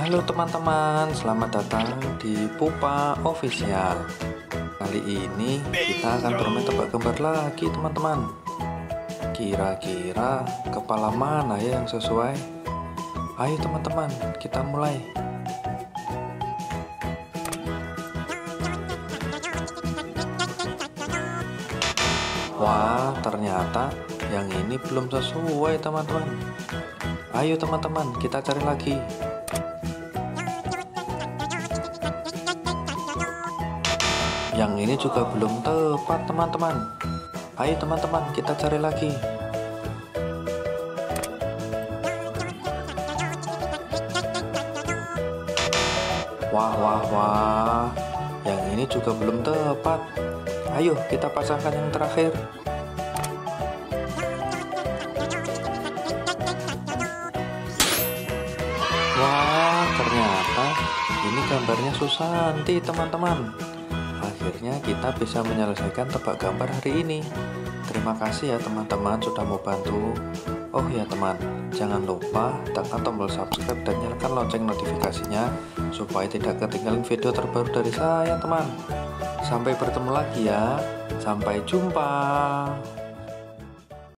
Halo teman-teman, selamat datang di Pupa Official. Kali ini kita akan bermain tebak gambar lagi teman-teman. Kira-kira kepala mana ya yang sesuai? Ayo teman-teman, kita mulai. Wah, ternyata yang ini belum sesuai teman-teman. Ayo teman-teman, kita cari lagi. Yang ini juga belum tepat teman-teman. Ayo teman-teman, kita cari lagi. Wah, yang ini juga belum tepat. Ayo kita pasangkan yang terakhir. Wah, ternyata ini gambarnya Susanti teman-teman. Akhirnya kita bisa menyelesaikan tebak gambar hari ini. Terima kasih ya teman-teman sudah mau bantu. Oh ya teman, jangan lupa tekan tombol subscribe dan nyalakan lonceng notifikasinya supaya tidak ketinggalan video terbaru dari saya teman. Sampai bertemu lagi ya. Sampai jumpa.